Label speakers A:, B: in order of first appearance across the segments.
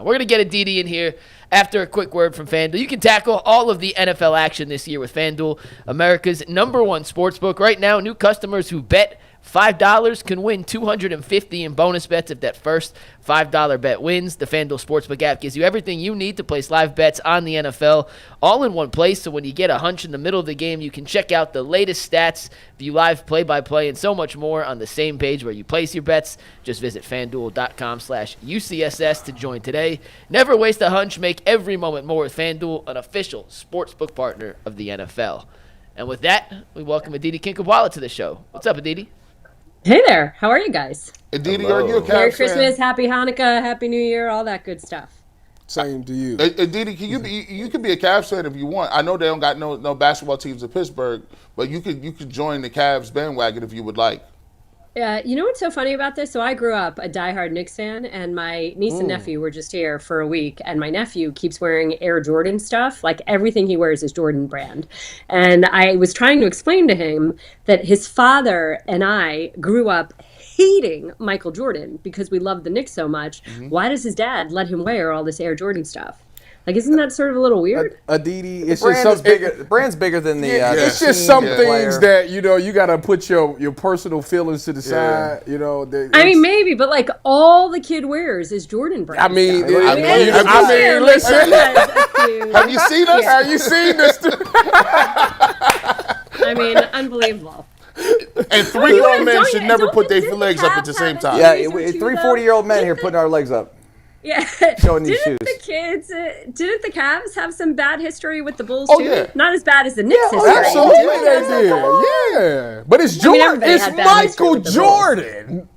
A: We're going to get Aditi in here after a quick word from FanDuel. You can tackle all of the NFL action this year with FanDuel, America's #1 sportsbook. Right now, new customers who bet $5 can win $250 in bonus bets if that first $5 bet wins. The FanDuel Sportsbook app gives you everything you need to place live bets on the NFL all in one place. So when you get a hunch in the middle of the game, you can check out the latest stats, view live play-by-play, and so much more on the same page where you place your bets. Just visit FanDuel.com/UCSS to join today. Never waste a hunch. Make every moment more with FanDuel, an official sportsbook partner of the NFL. And with that, we welcome Aditi Kinkhabwala to the show. What's up, Aditi?
B: Hey there, how are you guys?
C: Aditi, are you a Cavs
B: Merry
C: fan?
B: Christmas, Happy Hanukkah, Happy New Year, all that good stuff.
D: Same to you.
C: Aditi, you can be a Cavs fan if you want. I know they don't got no basketball teams in Pittsburgh, but you could join the Cavs bandwagon if you would like.
B: You know what's so funny about this? So I grew up a diehard Knicks fan, and my niece and nephew were just here for a week, and my nephew keeps wearing Air Jordan stuff. Like, everything he wears is Jordan brand. And I was trying to explain to him that his father and I grew up hating Michael Jordan because we loved the Knicks so much. Why does his dad let him wear all this Air Jordan stuff? Like, isn't that sort of a little weird?
D: Aditi, it's
E: Brand
D: just
E: is
D: something.
E: bigger. The brand's bigger than the.
D: It's just some things that you got to put your personal feelings to the side.
B: I mean, maybe, but like all the kid wears is Jordan brand.
D: I mean,
C: listen. Have you seen us?
D: Have you seen this?
B: I mean, unbelievable.
C: And 3 grown men should never put their legs up at the same time.
E: Yeah, 3 40-year-old men here putting our legs up.
B: Yeah.
E: Showing these shoes.
B: Didn't the Cavs have some bad history with the Bulls too?
C: Yeah.
B: Not as bad as the Knicks history.
D: Absolutely they did. Yeah. But it's Jordan. It's Michael Jordan.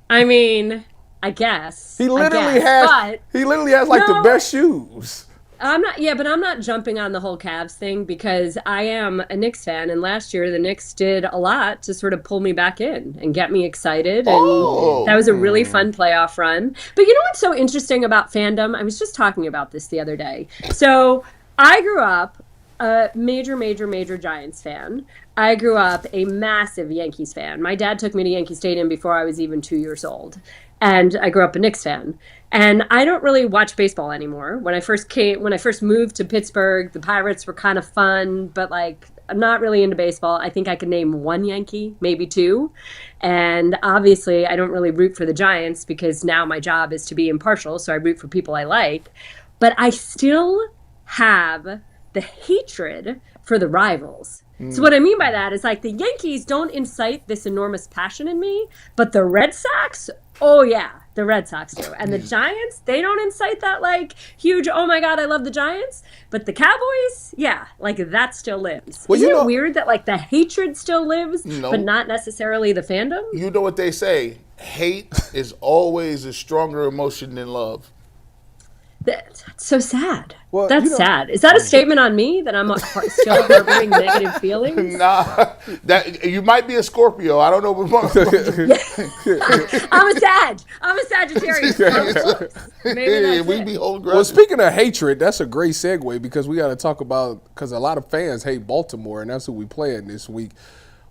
B: I mean, I guess.
D: He literally has like the best shoes.
B: I'm not jumping on the whole Cavs thing because I am a Knicks fan, and last year the Knicks did a lot to sort of pull me back in and get me excited, and that was a really fun playoff run. But you know what's so interesting about Fandom? I was just talking about this the other day. So I grew up a major Giants fan. I grew up a massive Yankees fan. My dad took me to Yankee Stadium before I was even 2 years old. And I grew up a Knicks fan. And I don't really watch baseball anymore. When I first moved to Pittsburgh, the Pirates were kind of fun, but like, I'm not really into baseball. I think I could name one Yankee, maybe two. And obviously, I don't really root for the Giants because now my job is to be impartial, so I root for people I like. But I still have the hatred for the rivals. So what I mean by that is like the Yankees don't incite this enormous passion in me, but the Red Sox, oh yeah, the Red Sox do. And the Giants, they don't incite that like huge, oh my God, I love the Giants. But the Cowboys, yeah, like that still lives. Isn't it weird that like the hatred still lives, but not necessarily the fandom?
C: You know what they say, hate is always a stronger emotion than love.
B: That's so sad. Well, that's sad. Is that a statement on me that I'm still harboring negative feelings?
C: Nah, that you might be a Scorpio. I don't know.
B: I'm a Sagittarius. Maybe
C: we be holding grudges.
D: Well, speaking of hatred, that's a great segue because we got to talk about because a lot of fans hate Baltimore, and that's who we playing this week.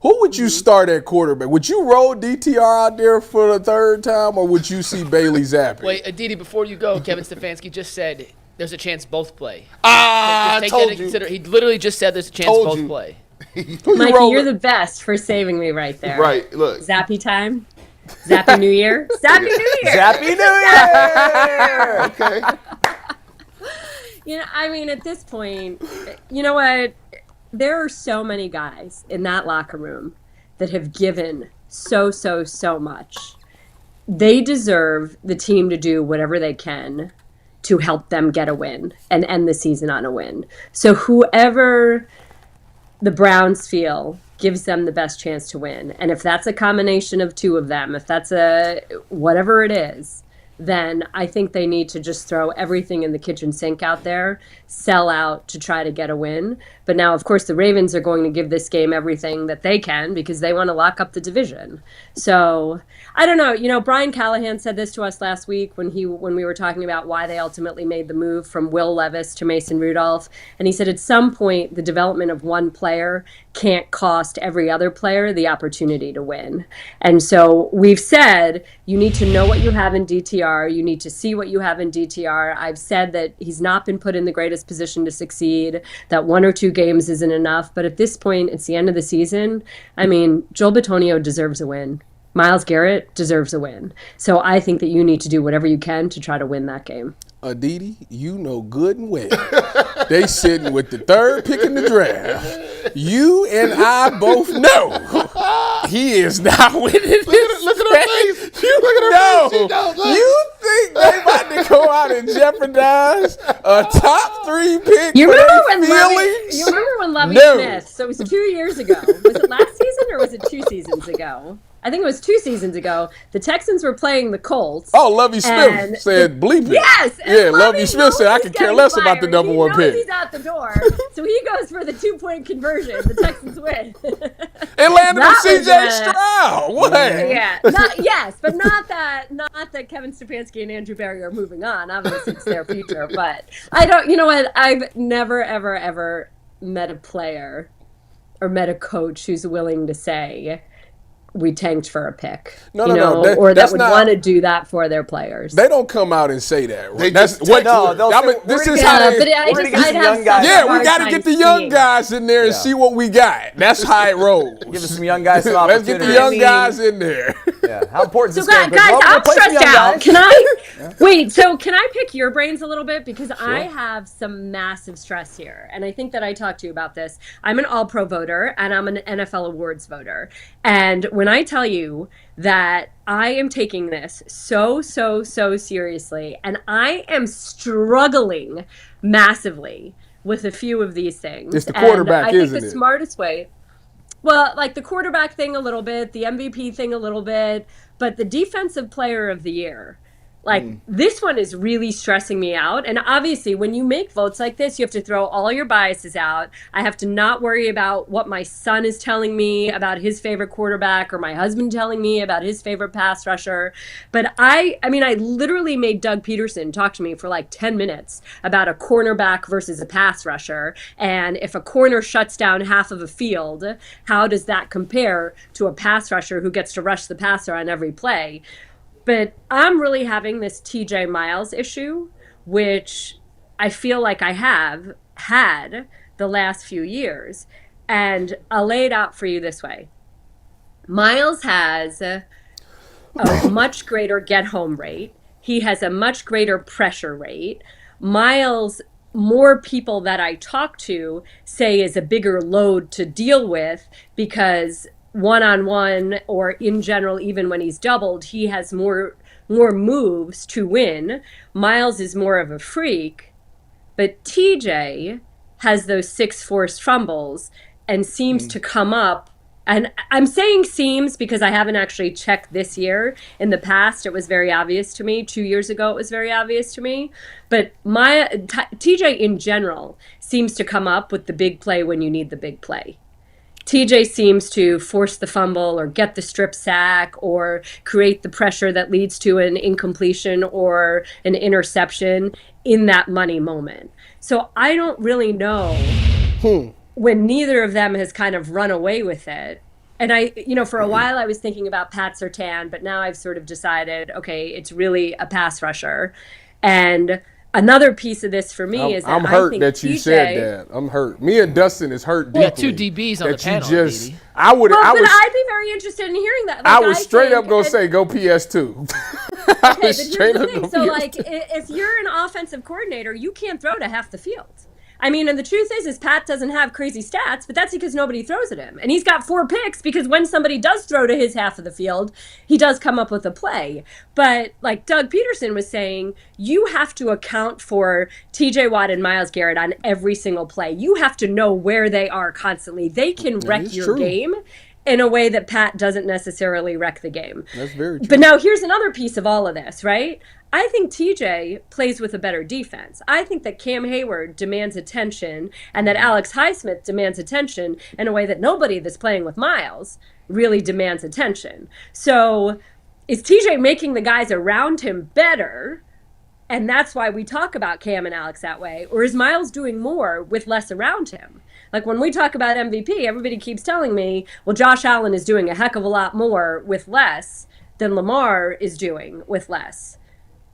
D: Who would you start at quarterback? Would you roll DTR out there for the third time, or would you see Bailey Zappi?
A: Wait, Aditi, before you go, Kevin Stefanski just said there's a chance both play.
C: I told you.
A: He literally just said there's a chance both play.
B: Mikey, you're the best for saving me right there.
C: Right, look.
B: Zappy time. Zappy New Year. Zappy New Year.
E: Zappy New Year.
C: Okay.
B: You know, I mean, at this point, you know what? There are so many guys in that locker room that have given so much. They deserve the team to do whatever they can to help them get a win and end the season on a win. So whoever the Browns feel gives them the best chance to win. And if that's a combination of two of them, if that's whatever it is, then I think they need to just throw everything in the kitchen sink out there, sell out to try to get a win. But now, of course, the Ravens are going to give this game everything that they can because they want to lock up the division. So I don't know. You know, Brian Callahan said this to us last week when we were talking about why they ultimately made the move from Will Levis to Mason Rudolph. And he said at some point, the development of one player can't cost every other player the opportunity to win. And so we've said you need to know what you have in DTR DTR. You need to see what you have in DTR. I've said that he's not been put in the greatest position to succeed, that 1 or 2 games isn't enough. But at this point, it's the end of the season. I mean, Joel Bitonio deserves a win. Myles Garrett deserves a win. So I think that you need to do whatever you can to try to win that game.
D: Aditi, you know good and well. They sitting with the 3rd pick in the draft. You and I both know he is not winning this.
C: Look at her face.
D: You
C: Look at her face. She knows.
D: You think they about to go out and jeopardize a top 3 pick?
B: You
D: for
B: remember
D: their
B: when
D: feelings?
B: You remember when Lovie
D: No.
B: Smith? So it was 2 years ago. Was it last season or was it 2 seasons ago? I think it was 2 seasons ago. The Texans were playing the Colts.
D: Oh, Lovie Smith said bleep it.
B: Yes.
D: Yeah, Lovie Smith said I could care less about the number 1 pick.
B: He's out the door. So he goes for the 2-point conversion. The Texans win.
D: It landed on
B: That was
D: C.J. Stroud. What?
B: Yeah. But not that Kevin Stefanski and Andrew Berry are moving on. Obviously, it's their future. But I don't, you know what? I've never, ever, ever met a player or met a coach who's willing to say, we tanked for a pick.
D: No.
B: Or that would want to do that for their players.
D: They don't come out and say that.
C: They
D: That's
C: just
D: what.
E: No, they'll say,
D: this
E: we're
D: is
E: gonna
D: how.
E: get-
D: They,
E: we're gonna get some young guys.
D: yeah, we got to get the young guys in there and see what we got. That's how it rolls.
E: Give us some young guys some
D: Let's
E: opportunity.
D: get the young guys in there.
E: Yeah. How important is
B: So
E: this game?
B: guys,
E: Well, we're
B: I'm
E: gonna play some
B: stressed
E: young
B: out.
E: guys.
B: Can I wait? So can I pick your brains a little bit because I have some massive stress here, and I think that I talked to you about this. I'm an All-Pro voter and I'm an NFL awards voter, and when I tell you that I am taking this so seriously, and I am struggling massively with a few of these things.
D: It's the quarterback,
B: and I think
D: isn't
B: the
D: it?
B: smartest way. Well, like the quarterback thing a little bit, the MVP thing a little bit, but the defensive player of the year. Like, this one is really stressing me out. And obviously, when you make votes like this, you have to throw all your biases out. I have to not worry about what my son is telling me about his favorite quarterback or my husband telling me about his favorite pass rusher. But I literally made Doug Peterson talk to me for like 10 minutes about a cornerback versus a pass rusher. And if a corner shuts down half of a field, how does that compare to a pass rusher who gets to rush the passer on every play? But I'm really having this TJ Miles issue, which I feel like I have had the last few years. And I'll lay it out for you this way. Miles has a much greater get-home rate. He has a much greater pressure rate. Miles, more people that I talk to say is a bigger load to deal with because one-on-one or in general, even when he's doubled, he has more moves to win. Miles is more of a freak, but TJ has those 6 forced fumbles and seems to come up. And I'm saying seems because I haven't actually checked this year. In the past, it was very obvious to me. 2 years ago, it was very obvious to me. But TJ in general seems to come up with the big play when you need the big play. TJ seems to force the fumble or get the strip sack or create the pressure that leads to an incompletion or an interception in that money moment. So I don't really know when neither of them has kind of run away with it. And I, for a while I was thinking about Pat Surtain, but now I've sort of decided, okay, it's really a pass rusher. And another piece of this for me is that
D: I'm
B: I
D: hurt
B: think
D: that you
B: TJ,
D: said that. I'm hurt. Me and Dustin is hurt deeply.
A: We got 2 DBs on the
D: that you
A: panel.
D: just,
A: Aditi.
D: I would,
B: Well,
D: I
B: but
D: was,
B: I'd be very interested in hearing that.
D: I
B: Like,
D: was straight
B: think-
D: up gonna
B: and-
D: say go PS2.
B: Okay, but here's
D: straight
B: the
D: up
B: thing.
D: go
B: So,
D: PS2.
B: like, if you're an offensive coordinator, you can't throw to half the field. I mean, and the truth is Pat doesn't have crazy stats, but that's because nobody throws at him. And he's got 4 picks because when somebody does throw to his half of the field, he does come up with a play. But like Doug Peterson was saying, you have to account for TJ Watt and Myles Garrett on every single play. You have to know where they are constantly. They can wreck
D: is
B: your
D: true.
B: game in a way that Pat doesn't necessarily wreck the game.
D: That's very true.
B: But now here's another piece of all of this, right? I think TJ plays with a better defense. I think that Cam Hayward demands attention and that Alex Highsmith demands attention in a way that nobody that's playing with Miles really demands attention. So is TJ making the guys around him better? And that's why we talk about Cam and Alex that way. Or is Miles doing more with less around him? Like when we talk about MVP, everybody keeps telling me, well, Josh Allen is doing a heck of a lot more with less than Lamar is doing with less.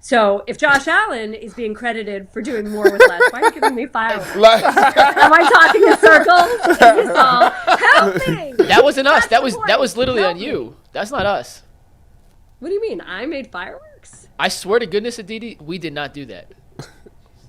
B: So if Josh Allen is being credited for doing more with less, why are you giving me fireworks?
C: Like,
B: Am I talking in circles? Is this all? Help me!
A: That wasn't us.
B: That's
A: That
B: the
A: was
B: point.
A: literally
B: Help
A: on
B: me.
A: you. That's not us.
B: What do you mean? I made fireworks?
A: I swear to goodness, Aditi, we did not do that.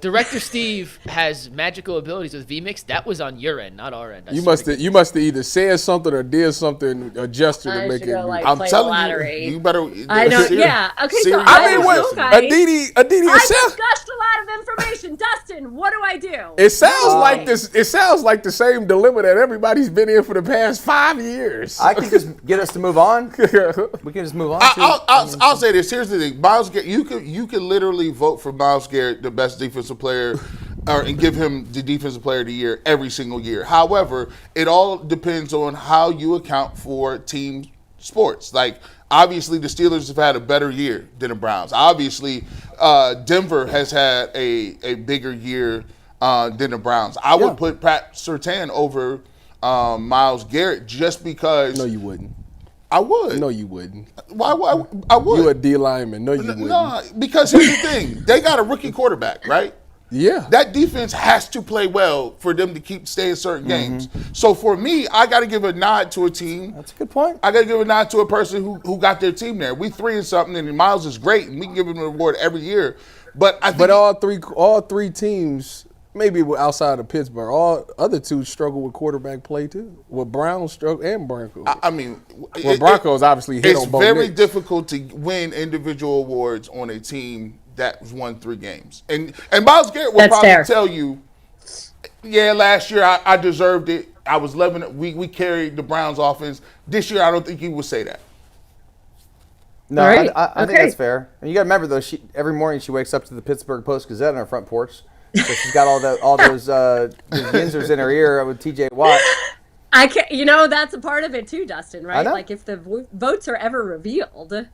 A: Director Steve has magical abilities with VMix. That was on your end, not our end. I
D: You
A: swear
D: must
A: to
D: have either said something or did something, a gesture to
B: I
D: make
B: should
D: it.
B: go, like,
C: I'm
B: play the
C: telling
B: lottery.
C: you better.
B: I know.
C: serious-
B: Yeah. Okay. So
C: serious
D: I mean,
C: business.
D: what?
B: okay.
D: Aditi,
B: I
D: it sounds.
B: discussed a lot of information. Dustin, what do I do?
D: It sounds like this. It sounds like the same dilemma that everybody's been in for the past 5 years.
E: I can just get us to move on. We can just move on.
C: I'll say this. Here's the thing. Myles Garrett, you could literally vote for Myles Garrett, the best defensive player, and give him the defensive player of the year every single year. However, it all depends on how you account for team sports. Like, obviously, the Steelers have had a better year than the Browns. Obviously, Denver has had a bigger year than the Browns. I would put Pat Surtain over Myles Garrett just because.
D: No, you wouldn't.
C: I would.
D: No, you wouldn't.
C: Why? I would.
D: You a D lineman. No, you wouldn't.
C: No, because here's the thing. They got a rookie quarterback, right?
D: Yeah.
C: That defense has to play well for them to keep staying certain games. So for me, I got to give a nod to a team.
E: That's a good point.
C: I got to give a nod to a person who got their team there. We 3-something, and Miles is great, and we can give him an award every year. But I think
D: But all three teams, maybe outside of Pittsburgh, all other two struggle with quarterback play too. Well, Browns struggle and Broncos.
C: I mean,
D: Well, Broncos obviously hit
C: it's
D: on both
C: very
D: nicks.
C: difficult to win individual awards on a team that won 3 games. And Myles Garrett will
B: That's
C: probably
B: fair.
C: tell you, yeah, last year I deserved it. I was loving it. We carried the Browns offense. This year I don't think he would say that.
E: No,
B: All right.
E: I think
B: Okay.
E: that's fair. And you got to remember though, every morning she wakes up to the Pittsburgh Post-Gazette on her front porch. So she's got all those yinzers in her ear with TJ Watt.
B: I can't. That's a part of it too, Dustin. Right?
E: know.
B: Like if the votes are ever revealed,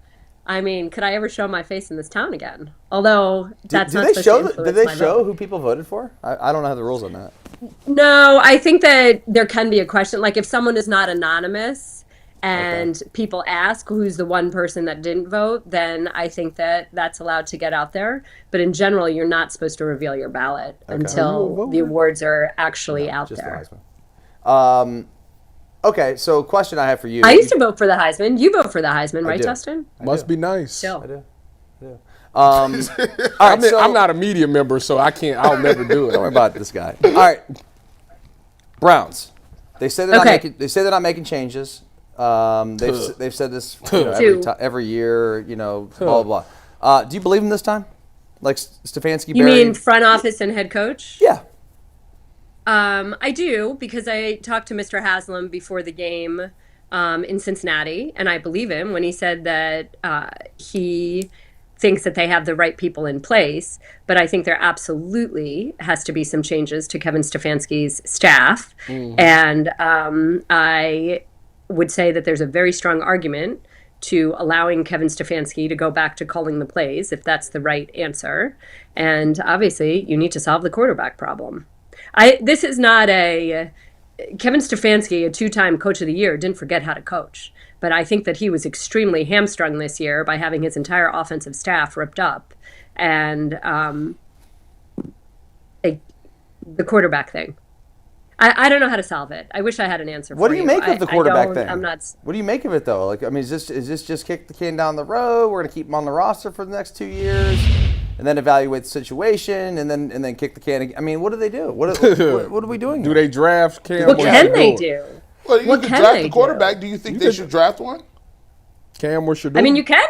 B: I mean, could I ever show my face in this town again? Although that's
E: Do
B: not
E: they
B: supposed
E: show?
B: to influence
E: Did they
B: my
E: show
B: vote.
E: who people voted for? I don't know the rules on that.
B: No, I think that there can be a question. Like if someone is not anonymous and people ask who's the one person that didn't vote, then I think that that's allowed to get out there. But in general, you're not supposed to reveal your ballot
D: Are you a
B: until
D: voter?
B: the awards are actually out
E: Just the
B: there.
E: Heisman. Okay, so question I have for you.
B: I used to vote for the Heisman. You vote for the Heisman, right,
E: do.
B: Justin?
D: Must be nice.
B: Still.
E: I do. All right, so
D: I'm not a media member, so I can't. I'll never do
E: Don't worry
D: it.
E: about this guy. All right, Browns. They say they're
B: Okay.
E: not making changes. They've said this
B: Two.
E: every year. Blah blah blah. Do you believe him this time? Like Stefanski?
B: You mean front office and head coach?
E: Yeah.
B: I do, because I talked to Mr. Haslam before the game in Cincinnati, and I believe him when he said that he thinks that they have the right people in place. But I think there absolutely has to be some changes to Kevin Stefanski's staff. And I would say that there's a very strong argument to allowing Kevin Stefanski to go back to calling the plays, if that's the right answer. And obviously, you need to solve the quarterback problem. This is not Kevin Stefanski, a 2-time coach of the year, didn't forget how to coach. But I think that he was extremely hamstrung this year by having his entire offensive staff ripped up. And the quarterback thing. I don't know how to solve it. I wish I had an answer for you.
E: What do you make of the quarterback thing?
B: I'm not.
E: What do you make of it though? Like, I mean, is this just kick the can down the road? We're gonna keep him on the roster for the next 2 years, and then evaluate the situation, and then kick the can again? I mean, what do they do? What are we doing?
D: Do
E: here?
D: they draft Cam?
B: What
D: or
B: can
D: Shador?
B: they do?
C: Well, you
B: What
C: can
B: can
C: draft
B: they
C: the
B: do?
C: quarterback. Do you think they should draft one?
D: Cam or Shador?
B: I mean, you can,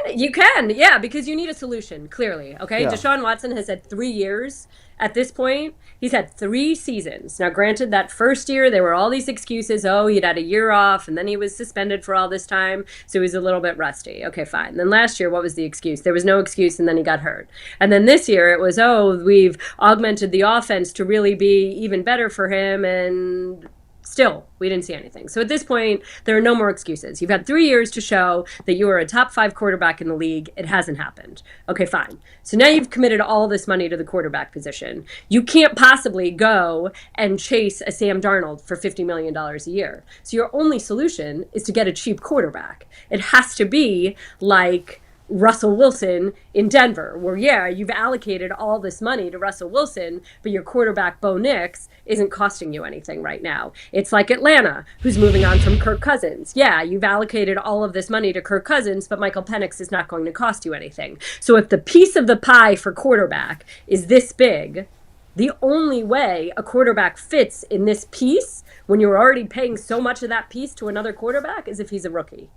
B: yeah, because you need a solution, clearly, okay?
E: Yeah.
B: Deshaun Watson has had 3 years at this point. He's had 3 seasons. Now, granted, that first year, there were all these excuses. Oh, he'd had a year off, and then he was suspended for all this time, so he was a little bit rusty. Okay, fine. Then last year, what was the excuse? There was no excuse, and then he got hurt. And then this year, it was, oh, we've augmented the offense to really be even better for him, and still, we didn't see anything. So at this point, there are no more excuses. You've had 3 years to show that you are a top 5 quarterback in the league. It hasn't happened. Okay, fine. So now you've committed all this money to the quarterback position. You can't possibly go and chase a Sam Darnold for $50 million a year. So your only solution is to get a cheap quarterback. It has to be like Russell Wilson in Denver, where, yeah, you've allocated all this money to Russell Wilson, but your quarterback, Bo Nix, isn't costing you anything right now. It's like Atlanta, who's moving on from Kirk Cousins. Yeah, you've allocated all of this money to Kirk Cousins, but Michael Penix is not going to cost you anything. So if the piece of the pie for quarterback is this big, the only way a quarterback fits in this piece, when you're already paying so much of that piece to another quarterback, is if he's a rookie.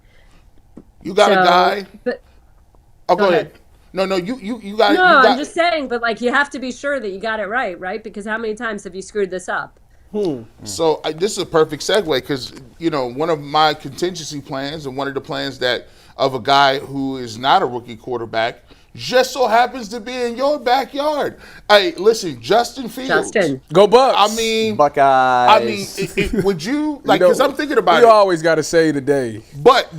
C: You got a guy.
B: But,
C: oh, go ahead. No, you got.
B: No,
C: you got,
B: I'm just saying, but like you have to be sure that you got it right? Because how many times have you screwed this up?
C: So this is a perfect segue because one of my contingency plans and one of the plans that of a guy who is not a rookie quarterback just so happens to be in your backyard. Hey, listen, Justin Fields.
D: Go Bucks.
C: I mean,
E: Buckeyes.
C: Would you like? Because I'm thinking about it.
D: You always got to say today.
C: But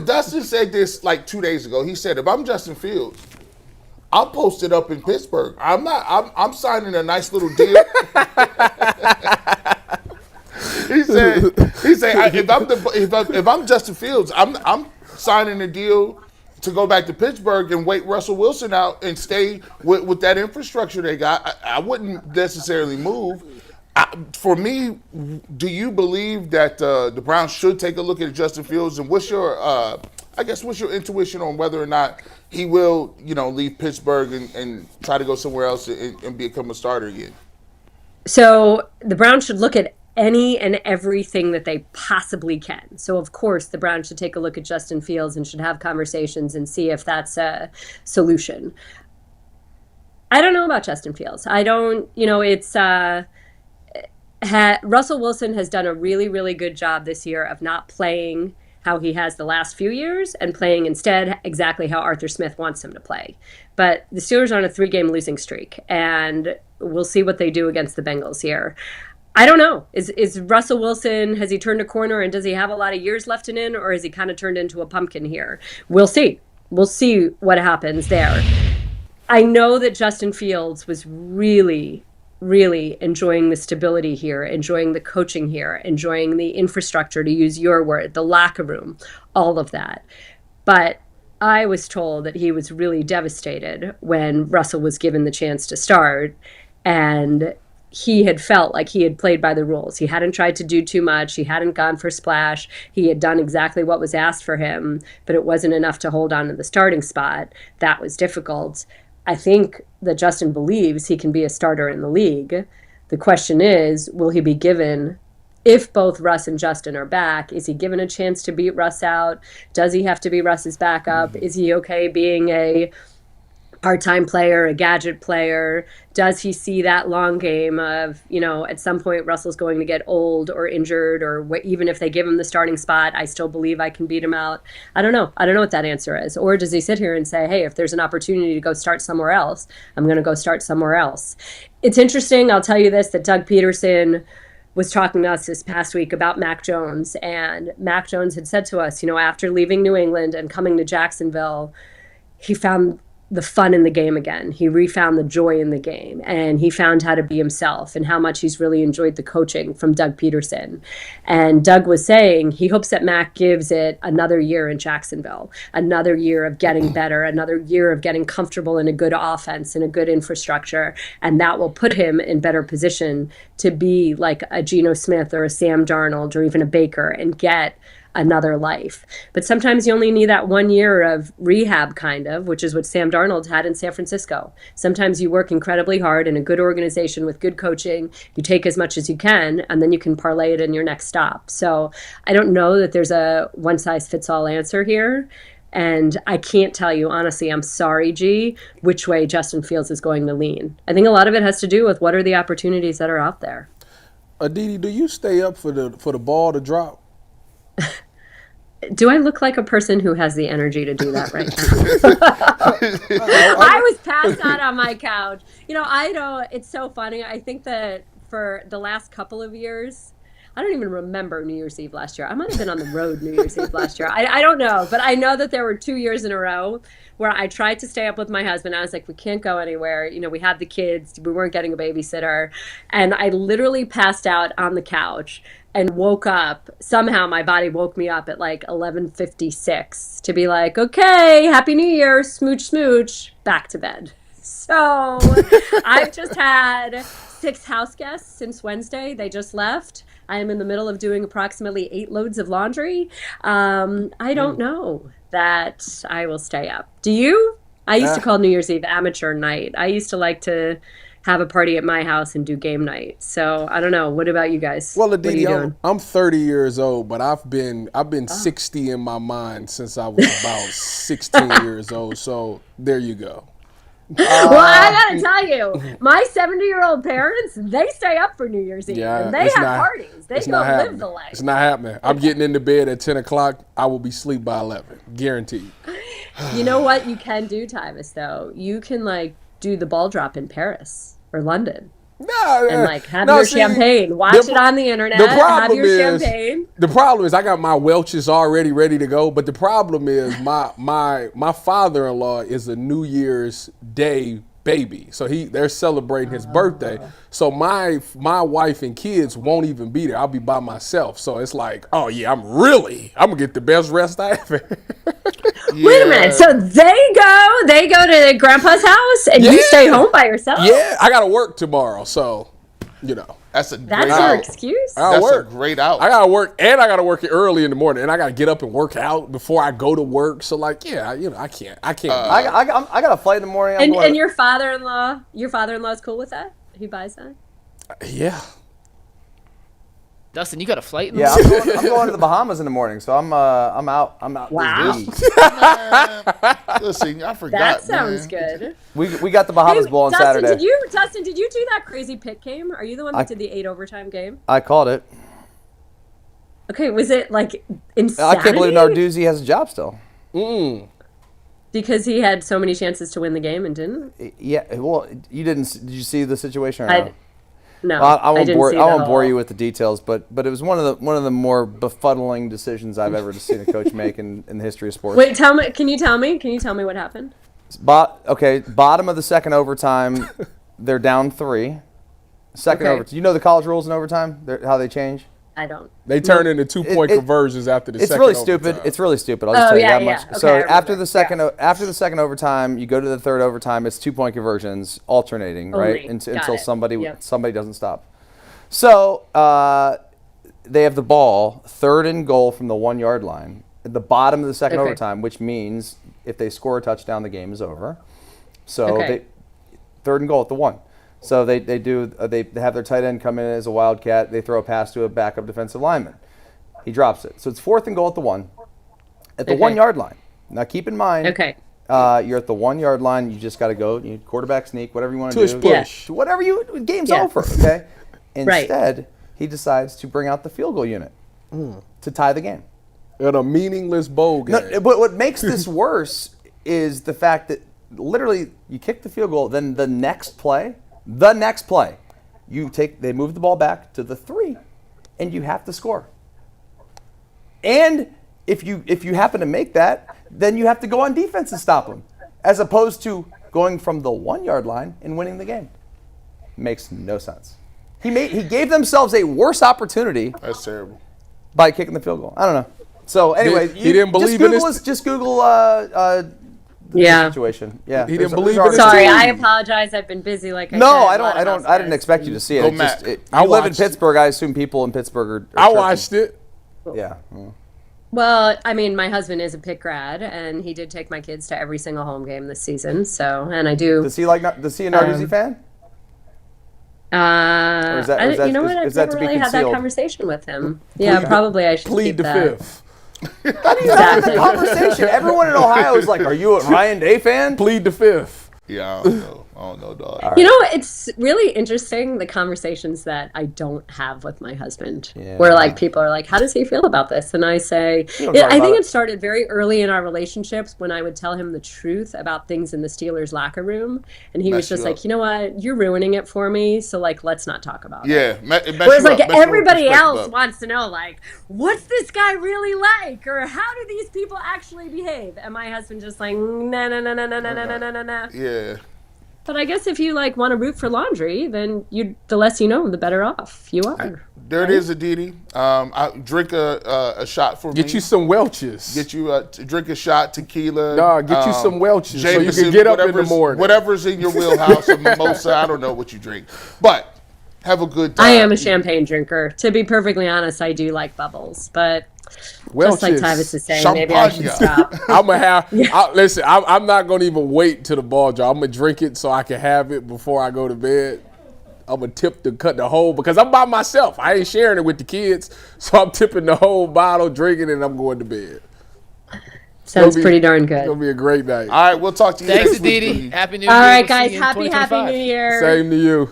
C: Dustin said this like 2 days ago. He said, if I'm Justin Fields, I'm posted up in Pittsburgh. I'm signing a nice little deal. He said if I'm Justin Fields, I'm signing a deal to go back to Pittsburgh and wait Russell Wilson out and stay with that infrastructure they got. I wouldn't necessarily move. For me, do you believe that the Browns should take a look at Justin Fields? And what's your intuition on whether or not he will, leave Pittsburgh and try to go somewhere else and become a starter again?
B: So the Browns should look at any and everything that they possibly can. So of course the Browns should take a look at Justin Fields and should have conversations and see if that's solution. I don't know about Justin Fields. I don't, it's Russell Wilson has done a really, really good job this year of not playing how he has the last few years and playing instead exactly how Arthur Smith wants him to play. But the Steelers are on a 3-game losing streak, and we'll see what they do against the Bengals here. I don't know. Is Russell Wilson, has he turned a corner and does he have a lot of years left in, or has he kind of turned into a pumpkin here? We'll see. We'll see what happens there. I know that Justin Fields was really, really enjoying the stability here, enjoying the coaching here, enjoying the infrastructure, to use your word, the locker room, all of that. But I was told that he was really devastated when Russell was given the chance to start, and he had felt like he had played by the rules. He hadn't tried to do too much. He hadn't gone for splash. He had done exactly what was asked for him, but it wasn't enough to hold on to the starting spot. That was difficult. I think that Justin believes he can be a starter in the league. The question is, will he be given, if both Russ and Justin are back, is he given a chance to beat Russ out? Does he have to be Russ's backup? Is he okay being a part-time player, a gadget player? Does he see that long game of, at some point Russell's going to get old or injured, or even if they give him the starting spot, I still believe I can beat him out? I don't know. I don't know what that answer is. Or does he sit here and say, hey, if there's an opportunity to go start somewhere else, I'm going to go start somewhere else? It's interesting. I'll tell you this, that Doug Peterson was talking to us this past week about Mac Jones, and Mac Jones had said to us, after leaving New England and coming to Jacksonville, he found the fun in the game again. He refound the joy in the game, and he found how to be himself and how much he's really enjoyed the coaching from Doug Peterson. And Doug was saying he hopes that Mac gives it another year in Jacksonville, another year of getting better, another year of getting comfortable in a good offense and a good infrastructure. And that will put him in better position to be like a Geno Smith or a Sam Darnold or even a Baker and get another life. But sometimes you only need that 1 year of rehab, kind of, which is what Sam Darnold had in San Francisco. Sometimes you work incredibly hard in a good organization with good coaching, you take as much as you can, and then you can parlay it in your next stop. So I don't know that there's a one-size-fits-all answer here. And I can't tell you, honestly, I'm sorry, G, which way Justin Fields is going to lean. I think a lot of it has to do with what are the opportunities that are out there.
D: Aditi, do you stay up for the ball to drop?
B: Do I look like a person who has the energy to do that right now? I was passed out on my couch. I don't, it's so funny. I think that for the last couple of years, I don't even remember New Year's Eve last year. I might have been on the road New Year's Eve last year. I don't know, but I know that there were 2 years in a row where I tried to stay up with my husband. I was like, we can't go anywhere. We had the kids. We weren't getting a babysitter. And I literally passed out on the couch. and woke up. Somehow my body woke me up at like 11:56 to be like, okay, Happy New Year, smooch, smooch, back to bed. So I've just had 6 house guests since Wednesday. They just left. I am in the middle of doing approximately 8 loads of laundry. I don't know that I will stay up. Do you? I used to call New Year's Eve amateur night. I used to like to have a party at my house and do game night. So I don't know. What about you guys?
D: Well,
B: what are you
D: Aditi,
B: doing?
D: I'm 30 years old, but I've been 60 in my mind since I was about 16 years old. So there you go.
B: Well, I gotta tell you, my 70-year-old parents, they stay up for New Year's Eve.
D: Yeah,
B: and they
D: it's
B: have
D: not-
B: parties. They
D: it's
B: go
D: not
B: live
D: happening.
B: the life.
D: It's not happening. I'm getting into bed at 10 o'clock. I will be asleep by 11. Guaranteed.
B: You know what you can do, Tyvis, though? You can, like, do the ball drop in Paris or London. And like have your champagne, watch it on the internet, have your champagne.
D: The problem is I got my Welch's already ready to go, but the problem is my father-in-law is a New Year's Day baby. So they're celebrating his birthday. So my wife and kids won't even be there. I'll be by myself. So it's like, oh yeah, I'm gonna get the best rest I ever.
B: Yeah. Wait a minute. So they go to grandpa's house and you stay home by yourself?
D: Yeah, I gotta work tomorrow, so you know.
C: That's
B: your excuse?
C: That's a great out.
D: I gotta work, and I gotta work early in the morning, and I gotta get up and work out before I go to work. So like, yeah, I can't.
E: I got a flight in the morning.
B: And your father-in law's cool with that? He buys that?
D: Yeah.
A: Dustin, you got a flight?
E: Yeah, I'm going to the Bahamas in the morning, so I'm out.
B: Wow.
C: Listen, I forgot.
B: That sounds
C: man.
B: good.
E: We got the Bahamas Bowl on Saturday.
B: Dustin, did you do that crazy pick game? Are you the one that did the 8 overtime game?
E: I called it.
B: Okay, was it like insanity?
E: I can't believe Narduzzi has a job still.
B: Because he had so many chances to win the game and didn't?
E: Yeah, well, you didn't. Did you see the situation or no?
B: No,
E: I won't
B: didn't
E: bore you with the details, but it was one of the more befuddling decisions I've ever seen a coach make in the history of sports.
B: Wait, can you tell me what happened?
E: Bottom of the second overtime, they're down 3. Second overtime. You know the college rules in overtime? How they change?
B: I don't.
D: They turn into 2-point conversions after the second overtime.
E: It's really stupid. I'll just tell you that much.
B: Okay,
E: so after the second overtime, you go to the third overtime. It's 2-point conversions, alternating, right? Until somebody doesn't stop. So they have the ball, 3rd and goal from the 1-yard line at the bottom of the second overtime, which means if they score a touchdown, the game is over. So 3rd and goal at the 1. So they have their tight end come in as a wildcat. They throw a pass to a backup defensive lineman. He drops it. So it's 4th and goal at the 1. At the 1-yard line. Now keep in mind, you're at the 1-yard line. You just got to go. You quarterback sneak, whatever you want to do.
D: Push.
E: Whatever game's over. Okay. Instead, he decides to bring out the field goal unit to tie the game.
D: In a meaningless bowl game.
E: No, but what makes this worse is the fact that literally you kick the field goal, then the next play, they move the ball back to the 3, and you have to score. And if you happen to make that, then you have to go on defense and stop them, as opposed to going from the 1-yard line and winning the game. Makes no sense. He gave themselves a worse opportunity.
C: That's terrible.
E: By kicking the field goal. I don't know. So anyway,
D: he didn't believe in this.
E: Just Google the situation. Yeah,
D: he didn't believe in it.
B: Sorry, I apologize. I've been busy. Like
E: I didn't expect you to see it. I live in Pittsburgh. I assume people in Pittsburgh are
D: I watched it.
E: Yeah.
B: Well, I mean, my husband is a Pitt grad, and he did take my kids to every single home game this season. So, and I do.
E: Does he a Narduzzi fan?
B: I've never really had that conversation with him. Probably I should
D: plead the fifth.
E: How do you have that conversation? Everyone in Ohio is like, "Are you a Ryan Day fan?"
D: Plead the fifth.
C: Yeah, I don't know, dog.
B: Right. You know, it's really interesting, the conversations that I don't have with my husband, where like people are like, how does he feel about this? And I say, I think it started very early in our relationships when I would tell him the truth about things in the Steelers locker room. And he was just like, you know what, you're ruining it for me. So like, let's not talk about it. Whereas like everybody else wants to know, like, what's this guy really like? Or how do these people actually behave? And my husband just like, no.
C: Yeah.
B: But I guess if you want to root for laundry, then the less you know, the better off you are.
C: There it is, Aditi. Drink a shot for me.
D: Get you some Welch's.
C: Get you drink a shot tequila.
D: No, get you some Welch's
C: Jameson,
D: so you can get up in the morning.
C: Whatever's in your wheelhouse, a mimosa. I don't know what you drink, but have a good time.
B: I am a champagne drinker. To be perfectly honest, I do like bubbles, but just like Tyvis is saying, maybe I should stop.
D: I'm gonna have. Listen, I'm not gonna even wait till the ball drop. I'm gonna drink it so I can have it before I go to bed. I'm gonna tip to cut the whole because I'm by myself. I ain't sharing it with the kids, so I'm tipping the whole bottle, drinking, and I'm going to bed.
B: Sounds pretty darn good.
D: It's gonna be a great night.
C: All right, we'll talk to you
A: Thanks,
C: next week.
A: Aditi. Happy New Year.
B: All right, guys. Happy New Year.
D: Same to you.